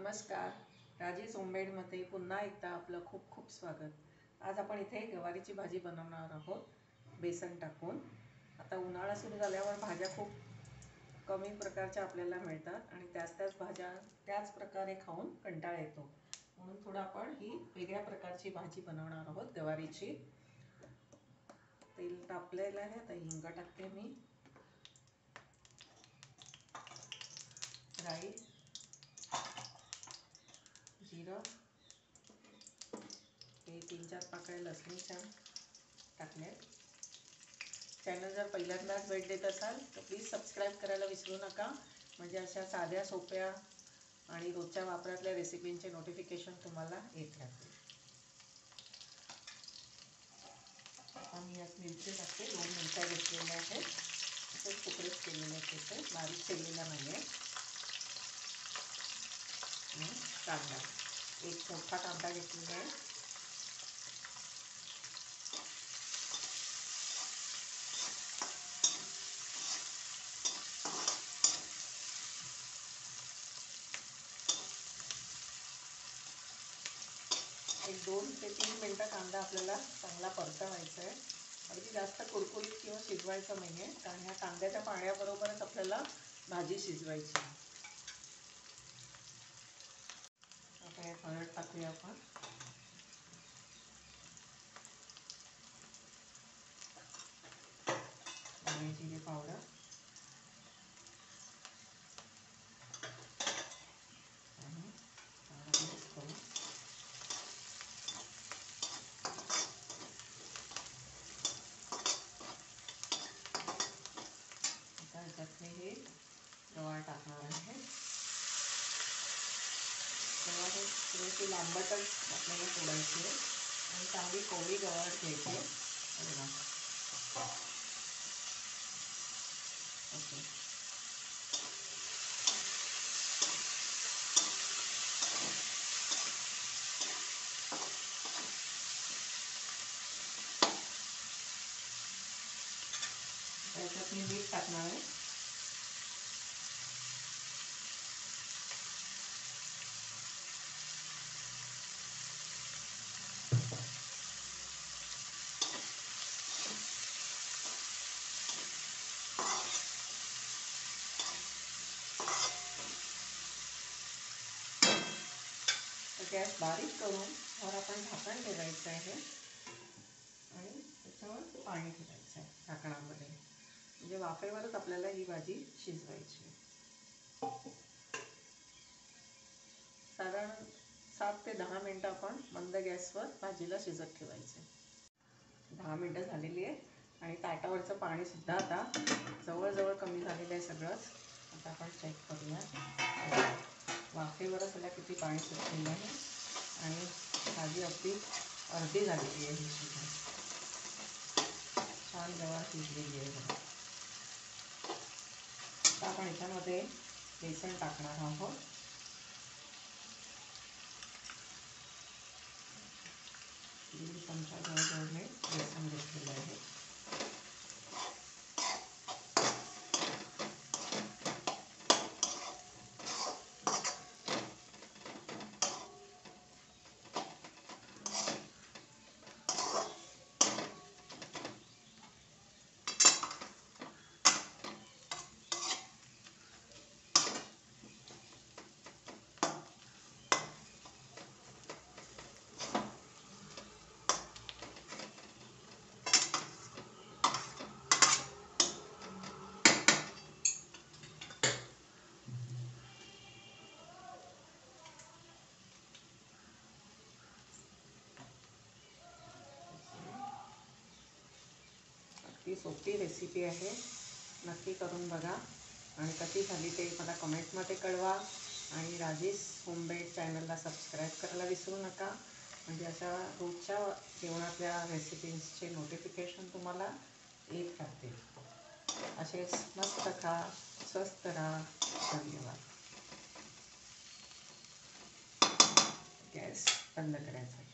नमस्कार. राजेश होममेडमध्ये पुन्हा एकदा आपलं खूप खूप स्वागत. आज आपण इथे गवारीची भाजी बनवणार आहोत बेसन टाकून. आता उन्हाळा सुरू झाल्यावर भाज्या खूप कमी प्रकारच्या आपल्याला मिळतात आणि त्याच भाज्या त्याच प्रकारे खाऊन कंटाळा येतो. म्हणून थोडं आपण ही वेगळ्या प्रकारची भाजी बनवणार आहोत गवारीची. तेल तापलेलं आहे. आता हिंग टाकते मी. राई, जिरं, हे 3-4 पाकळ्या लसणीच्या टाकल्या. चॅनल जर पहिल्यांदाच भेट देत असाल तर प्लीज सबस्क्राईब करायला विसरू नका, म्हणजे अशा साध्या सोप्या आणि रोजच्या वापरातल्या रेसिपींचे नोटिफिकेशन तुम्हाला येत राहतील. आता मी यात मिरची टाकते. 2 मिरच्या घेतलेल्या आहेत. असे तुकडेच केलेले आहेत, त्याचे बारीक केलेला नाही आहे. कांदा, एक मोठा कांदा घेतलेला आहे. एक 2 ते 3 मिनटं कांदा आपल्याला चांगला परतवायचा आहे. अगदी जास्त कुरकुरीत किंवा शिजवायचं नाही आहे, कारण ह्या कांद्याच्या पाण्याबरोबरच आपल्याला भाजी शिजवायची. आता यात हळद टाकूया आपण. धने जिरे पावडर, आणि चांगला मिक्स करू. आता याच्यात मी हे गवार टाकणार आहे. गवार हे थोडीशी लांबटच आपल्याला सोडायची आहे आणि चांगली कोवळी गवार घ्यायची आहे. ओके. याच्यात मी मीठ टाकणार आहे. गॅस बारीक करून वर आपण झाकण ठेवायचं आहे आणि त्याच्यावर पाणी ठेवायचं आहे झाकणामध्ये, म्हणजे वाफेवरच आपल्याला ही भाजी शिजवायची. साधारण 7 ते 10 मिनटं आपण मंद गॅसवर भाजीला शिजत ठेवायचे. 10 मिनटं झालेली आहे आणि ताटावरचं पाणीसुद्धा आता जवळजवळ कमी झालेलं आहे सगळंच. आता आपण चेक करूया. वाफेवरच त्याला किती पाणी सुटलेलं आहे आणि भाजी अगदी अर्धी झालेली आहे. ही सुद्धा छान गवार शिजलेली आहे बघा. आता आपण याच्यामध्ये बेसन टाकणार आहोत. 3 चमचा जवळजवळ मी बेसन घेतलेलं आहे. ही सोपी रेसिपी आहे, नक्की करून बघा आणि कशी झाली ते मला कमेंटमध्ये कळवा. आणि राजेश होममेड चॅनलला सबस्क्राईब करायला विसरू नका, म्हणजे अशा रोजच्या जेवणातल्या रेसिपींचे नोटिफिकेशन तुम्हाला येत राहतील. असेच मस्त खा, स्वस्त राहा. धन्यवाद. गॅस बंद करायचा.